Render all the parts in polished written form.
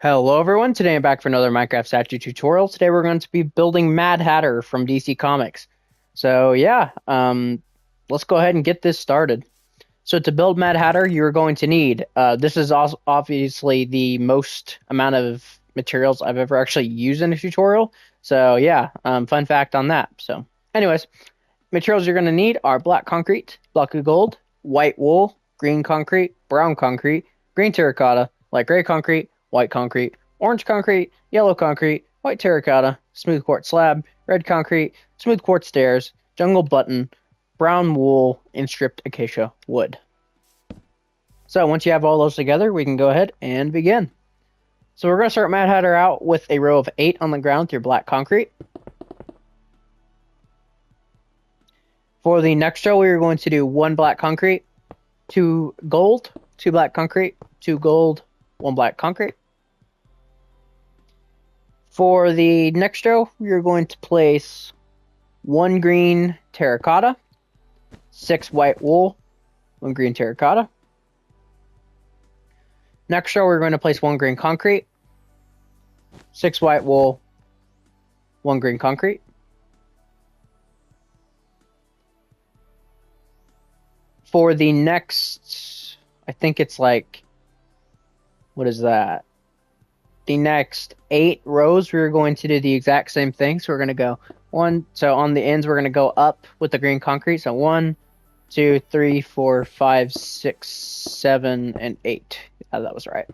Hello everyone, today I'm back for another Minecraft statue tutorial. Today we're going to be building Mad Hatter from DC Comics. So yeah, let's go ahead and get this started. So to build Mad Hatter, you're going to need, this is also obviously the most amount of materials I've ever actually used in a tutorial. So yeah, fun fact on that. So anyways, materials you're going to need are black concrete, block of gold, white wool, green concrete, brown concrete, green terracotta, light gray concrete, white concrete, orange concrete, yellow concrete, white terracotta, smooth quartz slab, red concrete, smooth quartz stairs, jungle button, brown wool, and stripped acacia wood. So once you have all those together, we can go ahead and begin. So we're going to start Mad Hatter out with a row of 8 on the ground through black concrete. For the next row, we are going to do 1 black concrete, 2 gold, 2 black concrete, 2 gold, 1 black concrete. For the next row, we are going to place 1 green terracotta, 6 white wool, 1 green terracotta. Next row, we're going to place 1 green concrete, 6 white wool, 1 green concrete. For the next, I think it's like, what is that? The next 8 rows, we're going to do the exact same thing. So we're going to go so on the ends, we're going to go up with the green concrete. So 1, 2, 3, 4, 5, 6, 7, and 8. Yeah, that was right.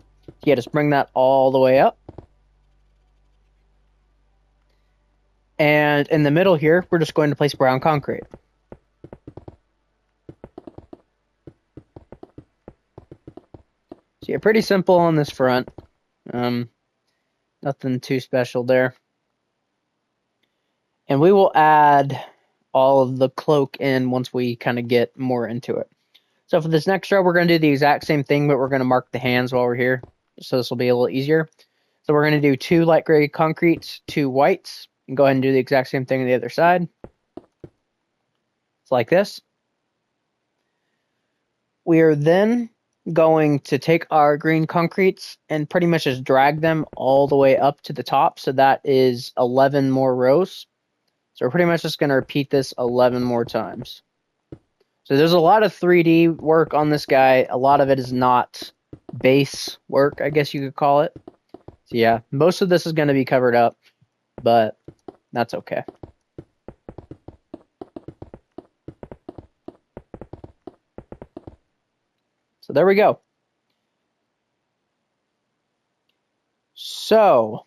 Yeah, just bring that all the way up. And in the middle here, we're just going to place brown concrete. So yeah, pretty simple on this front. Nothing too special there. And we will add all of the cloak in once we kind of get more into it. So for this next row, we're going to do the exact same thing, but we're going to mark the hands while we're here. So this will be a little easier. So we're going to do 2 light gray concretes, 2 whites, and go ahead and do the exact same thing on the other side. It's like this. We are then going to take our green concretes and pretty much just drag them all the way up to the top. So that is 11 more rows. So we're pretty much just going to repeat this 11 more times. So there's a lot of 3D work on this guy. A lot of it is not base work, I guess you could call it. So yeah, most of this is going to be covered up, but that's okay. So there we go. So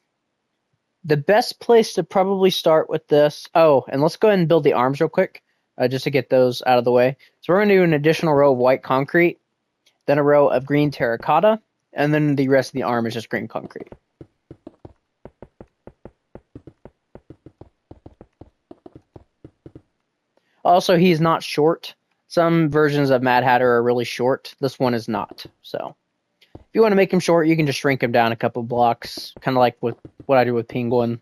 the best place to probably start with this. Oh, and let's go ahead and build the arms real quick, just to get those out of the way. So we're going to do an additional row of white concrete, then a row of green terracotta, and then the rest of the arm is just green concrete. Also, he's not short. Some versions of Mad Hatter are really short. This one is not. So if you want to make him short, you can just shrink him down a couple blocks, kind of like with what I do with Penguin,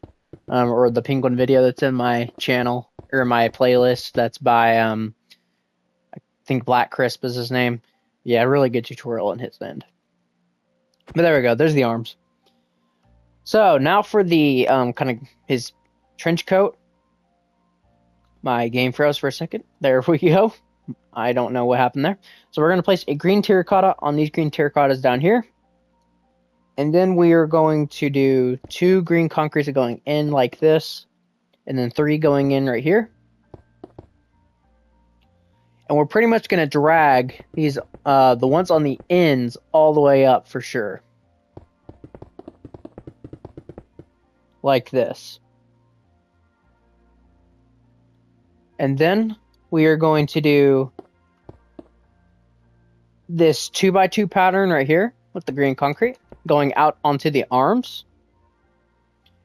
or the Penguin video that's in my channel or my playlist. That's by I think Black Crisp is his name. Yeah, really good tutorial on his end. But there we go. There's the arms. So now for the kind of his trench coat. My game froze for a second. There we go. I don't know what happened there. So we're going to place a green terracotta on these green terracottas down here. And then we are going to do 2 green concretes going in like this. And then 3 going in right here. And we're pretty much going to drag these, the ones on the ends all the way up for sure. Like this. And then we are going to do this 2x2 pattern right here with the green concrete going out onto the arms.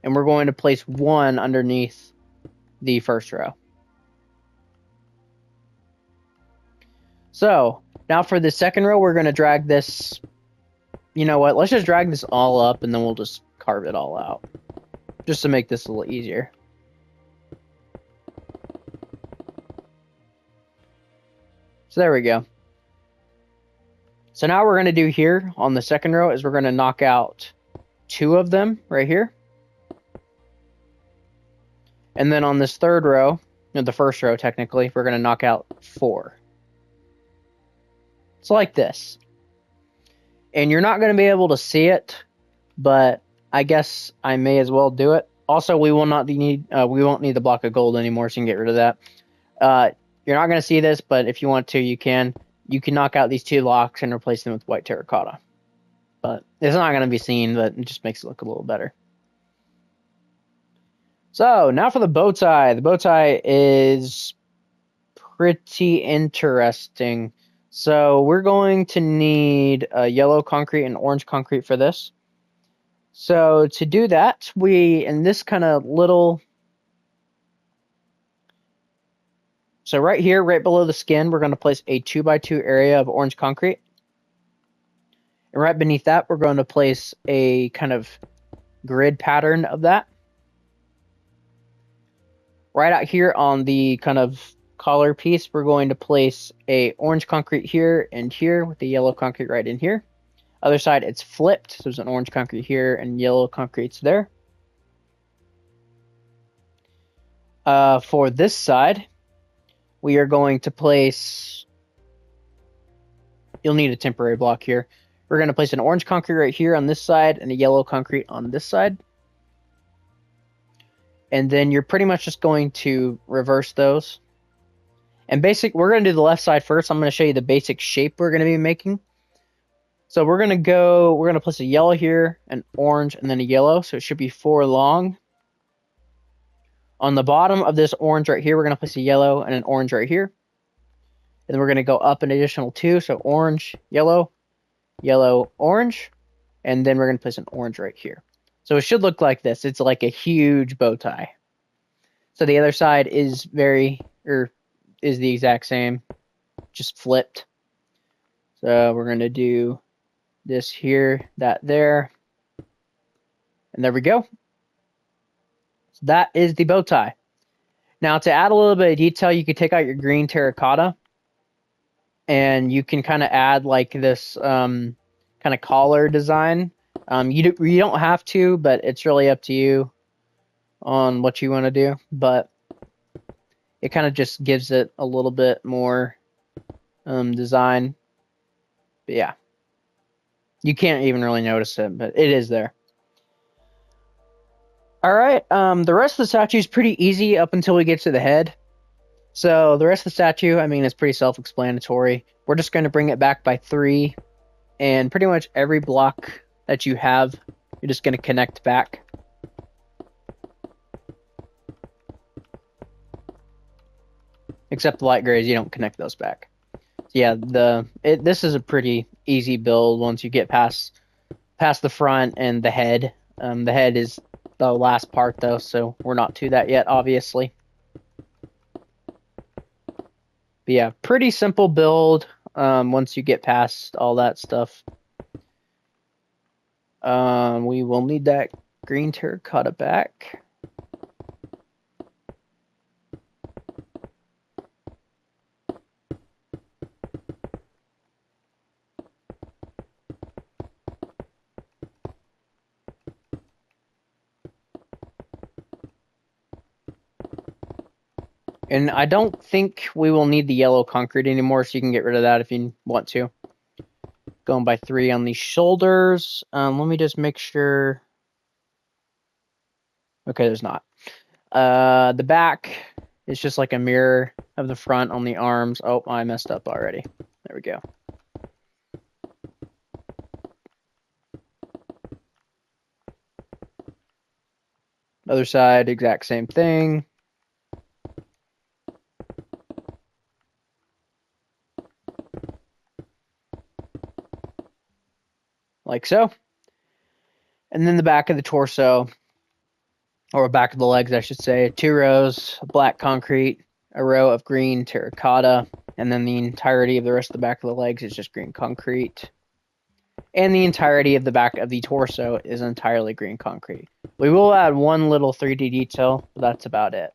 And we're going to place 1 underneath the first row. So now for the second row, we're going to drag this. You know what? Let's just drag this all up and then we'll just carve it all out. Just to make this a little easier. So there we go. So now what we're going to do here on the second row is we're going to knock out 2 of them right here. And then on this third row, the first row technically, we're going to knock out 4. It's like this. And you're not going to be able to see it, but I guess I may as well do it. Also, we won't need the block of gold anymore, so you can get rid of that. You're not going to see this, but if you want to, you can. You can knock out these 2 blocks and replace them with white terracotta. But it's not going to be seen, but it just makes it look a little better. So now for the bow tie. The bow tie is pretty interesting. So we're going to need yellow concrete and orange concrete for this. So to do that, in this kind of little... So right here, right below the skin, we're going to place a 2x2 area of orange concrete. And right beneath that, we're going to place a kind of grid pattern of that. Right out here on the kind of collar piece, we're going to place a orange concrete here and here with the yellow concrete right in here. Other side, it's flipped. So there's an orange concrete here and yellow concrete's there. For this side, we are going to place... You'll need a temporary block here. We're going to place an orange concrete right here on this side and a yellow concrete on this side. And then you're pretty much just going to reverse those. And we're going to do the left side first. I'm going to show you the basic shape we're going to be making. So we're going to place a yellow here, an orange, and then a yellow. So it should be 4 long. On the bottom of this orange right here, we're going to place a yellow and an orange right here. And then we're going to go up an additional 2. So orange, yellow, yellow, orange. And then we're going to place an orange right here. So it should look like this. It's like a huge bow tie. So the other side is the exact same, just flipped. So we're going to do this here, that there. And there we go. So that is the bow tie. Now to add a little bit of detail, you could take out your green terracotta and you can kind of add like this kind of collar design. You don't have to, but it's really up to you on what you want to do. But it kind of just gives it a little bit more design. But yeah, you can't even really notice it, but it is there. All right, the rest of the statue is pretty easy up until we get to the head. So the rest of the statue, I mean, it's pretty self-explanatory. We're just going to bring it back by 3, and pretty much every block that you have, you're just going to connect back. Except the light grays, you don't connect those back. So yeah, this is a pretty easy build once you get past the front and the head. The head is the last part though, so we're not to that yet, obviously. But yeah, pretty simple build once you get past all that stuff. We will need that green terracotta back. And I don't think we will need the yellow concrete anymore, so you can get rid of that if you want to. Going by 3 on the shoulders. Let me just make sure. Okay, there's not. The back is just like a mirror of the front on the arms. Oh, I messed up already. There we go. Other side, exact same thing. Like so. And then the back of the torso, or back of the legs, I should say, 2 rows of black concrete, a row of green terracotta, and then the entirety of the rest of the back of the legs is just green concrete. And the entirety of the back of the torso is entirely green concrete. We will add one little 3D detail, but that's about it.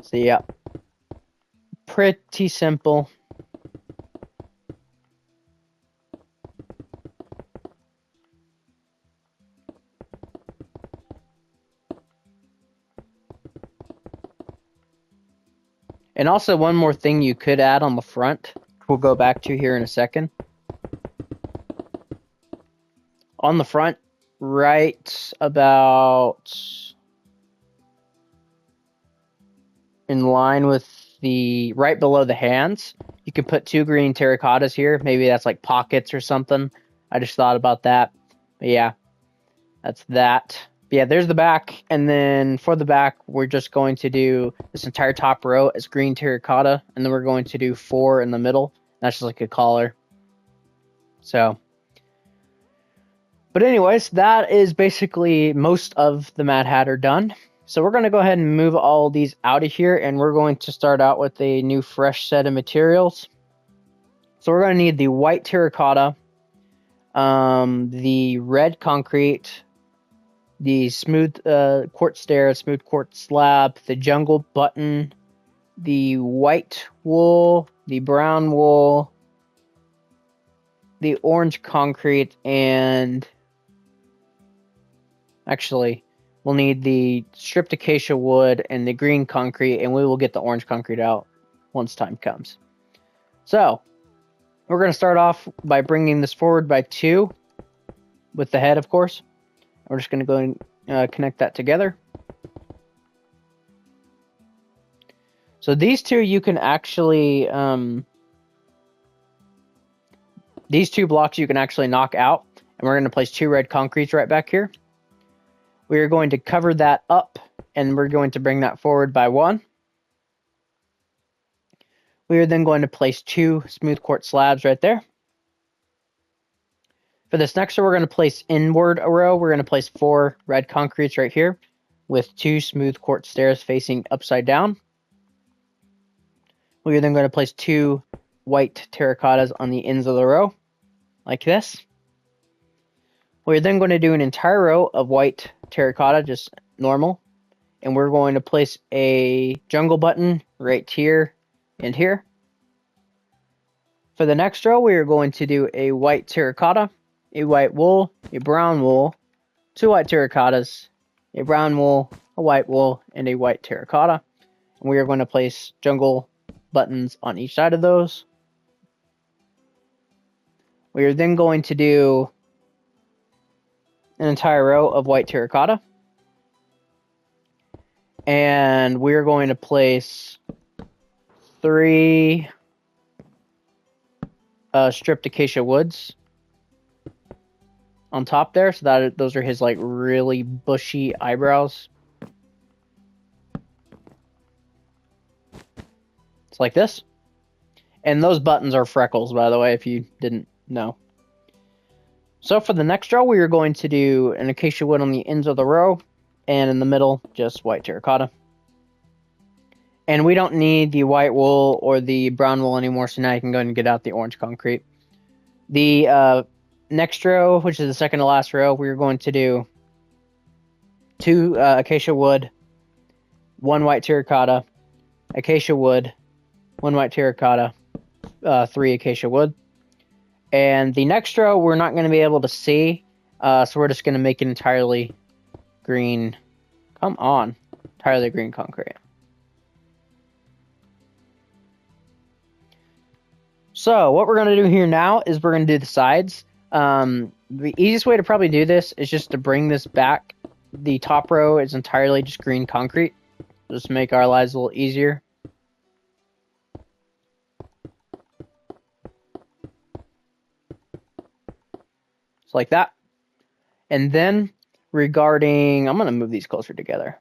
So yeah, pretty simple. And also one more thing you could add on the front, we'll go back to here in a second. On the front, right about in line with the right below the hands, you can put 2 green terracottas here. Maybe that's like pockets or something. I just thought about that. But yeah, that's that. But yeah, there's the back. And then for the back, we're just going to do this entire top row as green terracotta. And then we're going to do 4 in the middle. That's just like a collar. So, but anyways, that is basically most of the Mad Hatter done. So we're going to go ahead and move all these out of here, and we're going to start out with a new fresh set of materials. So we're going to need the white terracotta, the red concrete, the smooth quartz stair, smooth quartz slab, the jungle button, the white wool, the brown wool, the orange concrete, and actually we'll need the stripped acacia wood and the green concrete, and we will get the orange concrete out once time comes. So we're going to start off by bringing this forward by 2 with the head, of course. We're just going to go and connect that together. So these 2 you can actually, these 2 blocks you can actually knock out, and we're going to place 2 red concretes right back here. We are going to cover that up, and we're going to bring that forward by 1. We are then going to place 2 smooth quartz slabs right there. For this next row, we're going to place inward a row. We're going to place 4 red concretes right here with 2 smooth quartz stairs facing upside down. We are then going to place 2 white terracottas on the ends of the row, like this. We're then going to do an entire row of white terracotta, just normal. And we're going to place a jungle button right here and here. For the next row, we are going to do a white terracotta, a white wool, a brown wool, 2 white terracottas, a brown wool, a white wool, and a white terracotta. And we are going to place jungle buttons on each side of those. We are then going to do an entire row of white terracotta. And we're going to place 3 stripped acacia woods on top there, so that those are his like really bushy eyebrows. It's like this. And those buttons are freckles, by the way, if you didn't know. So for the next row, we are going to do an acacia wood on the ends of the row, and in the middle, just white terracotta. And we don't need the white wool or the brown wool anymore, so now you can go ahead and get out the orange concrete. The next row, which is the second to last row, we're going to do 2 acacia wood, 1 white terracotta, acacia wood, 1 white terracotta, 3 acacia wood. And the next row, we're not going to be able to see, so we're just going to make it entirely green. Come on. Entirely green concrete. So what we're going to do here now is we're going to do the sides. The easiest way to probably do this is just to bring this back. The top row is entirely just green concrete. Just make our lives a little easier. Just like that. And then regarding, I'm going to move these closer together.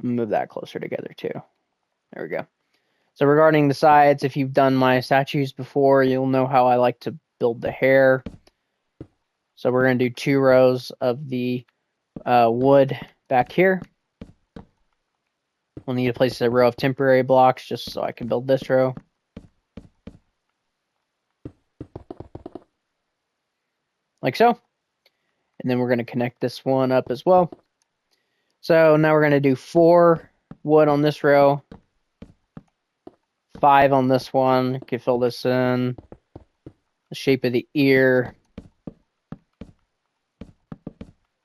Move that closer together too. There we go. So regarding the sides, if you've done my statues before, you'll know how I like to build the hair. So we're going to do 2 rows of the wood back here. We'll need to place a row of temporary blocks just so I can build this row. Like so. And then we're going to connect this one up as well. So now we're going to do 4 wood on this row. 5 on this one. You can fill this in. The shape of the ear.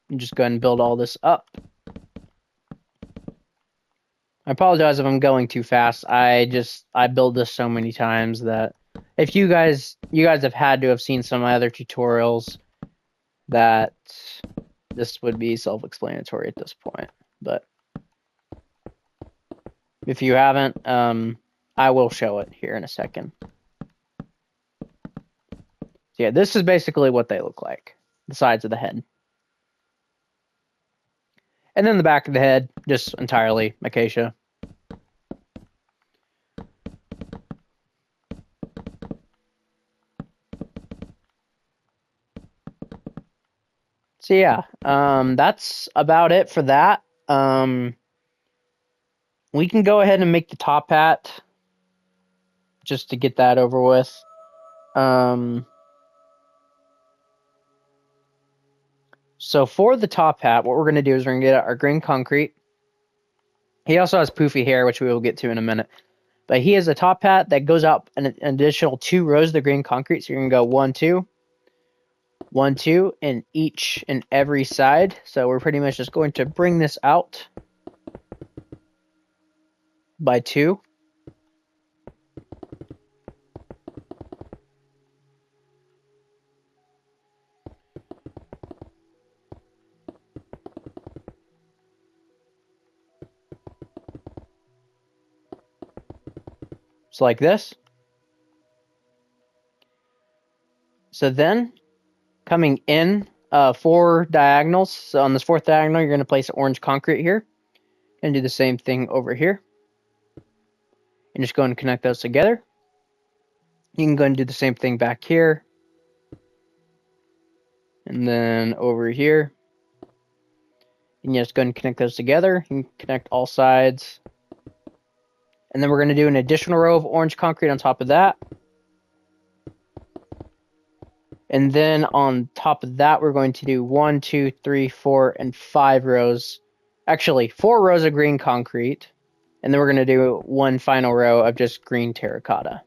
And just go ahead and build all this up. I apologize if I'm going too fast. I build this so many times that if you guys have had to have seen some of my other tutorials, that this would be self-explanatory at this point. But if you haven't, I will show it here in a second. So yeah, this is basically what they look like, the sides of the head. And then the back of the head, just entirely acacia. So yeah, that's about it for that. We can go ahead and make the top hat just to get that over with. So for the top hat, what we're going to do is we're going to get our green concrete. He also has poofy hair, which we will get to in a minute. But he has a top hat that goes up an additional 2 rows of the green concrete. So you're going to go 1, 2, 1, 2 in each and every side. So we're pretty much just going to bring this out by 2. So like this. So then coming in 4 diagonals. So on this 4th diagonal, you're going to place orange concrete here. And do the same thing over here. And just go and connect those together. You can go and do the same thing back here. And then over here. And just go and connect those together. You can connect all sides. And then we're going to do an additional row of orange concrete on top of that. And then on top of that, we're going to do 1, 2, 3, 4, and 5 rows. Actually, 4 rows of green concrete. And then we're going to do 1 final row of just green terracotta.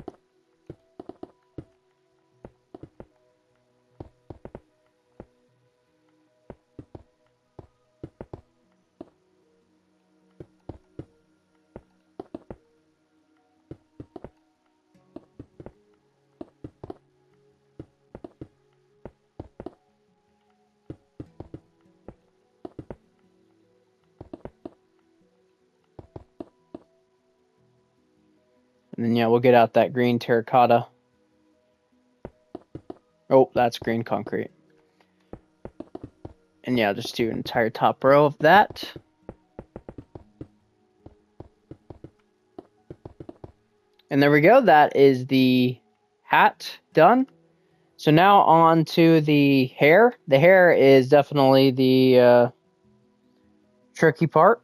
And then, yeah, we'll get out that green terracotta. Oh, that's green concrete. And yeah, just do an entire top row of that. And there we go. That is the hat done. So now on to the hair. The hair is definitely the tricky part.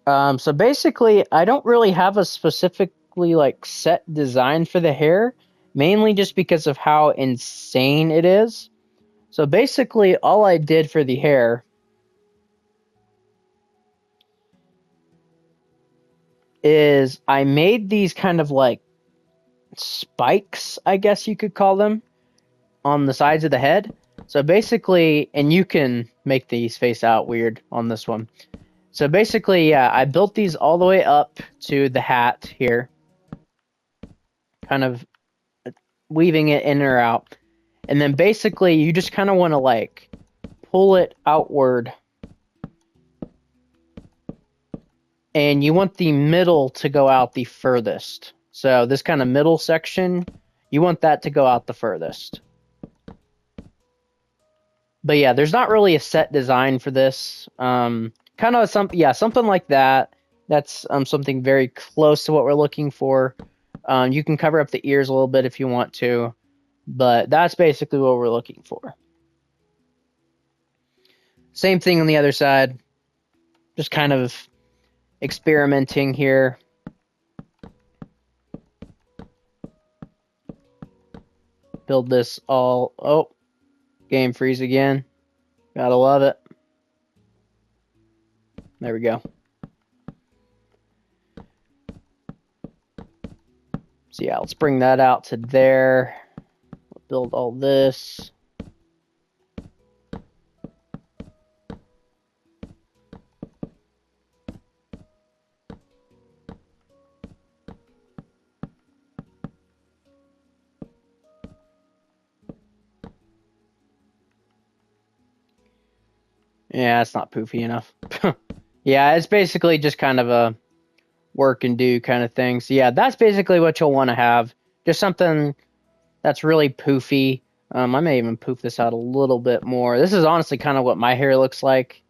So basically, I don't really have a specifically like set design for the hair, mainly just because of how insane it is. So basically, all I did for the hair is I made these kind of like spikes, I guess you could call them, on the sides of the head. So basically, and you can make these face out weird on this one. So basically, yeah, I built these all the way up to the hat here, kind of weaving it in or out. And then basically, you just kind of want to like pull it outward. And you want the middle to go out the furthest. So this kind of middle section, you want that to go out the furthest. But yeah, there's not really a set design for this. Kind of something like that. That's something very close to what we're looking for. You can cover up the ears a little bit if you want to, but that's basically what we're looking for. Same thing on the other side. Just kind of experimenting here. Build this all. Oh, game freeze again. Gotta love it. There we go. So yeah, let's bring that out to there. Build all this. Yeah, it's not poofy enough. Yeah, it's basically just kind of a work and do kind of thing. So yeah, that's basically what you'll want to have. Just something that's really poofy. I may even poof this out a little bit more. This is honestly kind of what my hair looks like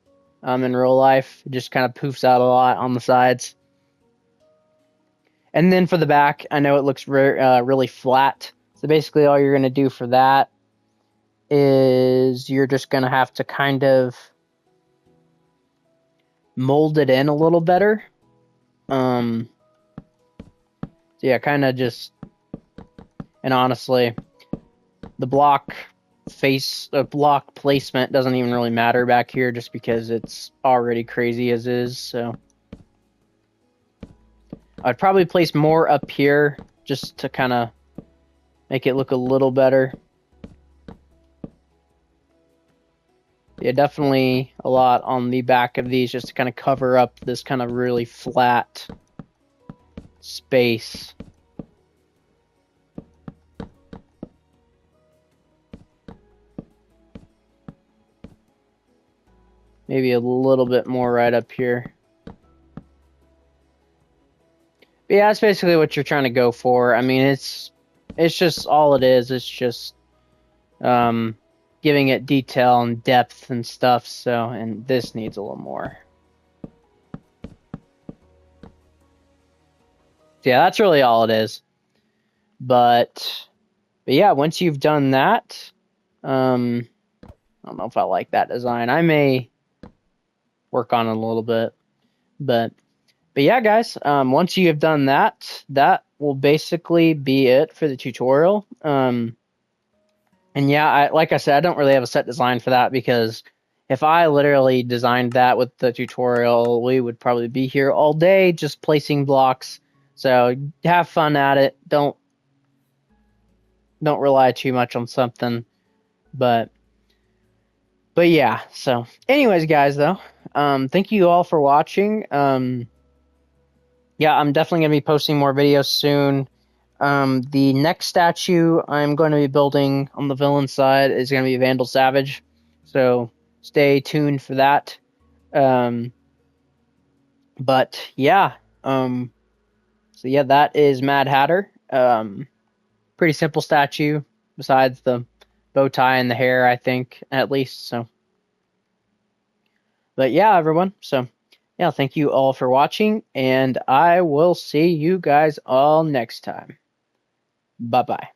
in real life. It just kind of poofs out a lot on the sides. And then for the back, I know it looks really flat. So basically all you're going to do for that is you're just going to have to kind of mold it in a little better. So yeah, kind of just, and honestly, the block placement doesn't even really matter back here just because it's already crazy as is. So I'd probably place more up here just to kind of make it look a little better. Yeah, definitely a lot on the back of these just to kind of cover up this kind of really flat space. Maybe a little bit more right up here. But yeah, that's basically what you're trying to go for. I mean, it's just all it is. It's just giving it detail and depth and stuff. So, and this needs a little more. Yeah, that's really all it is. But yeah, once you've done that, I don't know if I like that design. I may work on it a little bit, but yeah, guys, once you have done that, that will basically be it for the tutorial. And yeah, like I said, I don't really have a set design for that because if I literally designed that with the tutorial, we would probably be here all day just placing blocks. So have fun at it. Don't rely too much on something, but yeah. So anyways, guys, though, thank you all for watching. Yeah, I'm definitely going to be posting more videos soon. The next statue I'm going to be building on the villain side is going to be Vandal Savage. So stay tuned for that. But yeah, so yeah, that is Mad Hatter. Pretty simple statue besides the bow tie and the hair, I think, at least. So, but yeah, everyone. So yeah, thank you all for watching, and I will see you guys all next time. Bye-bye.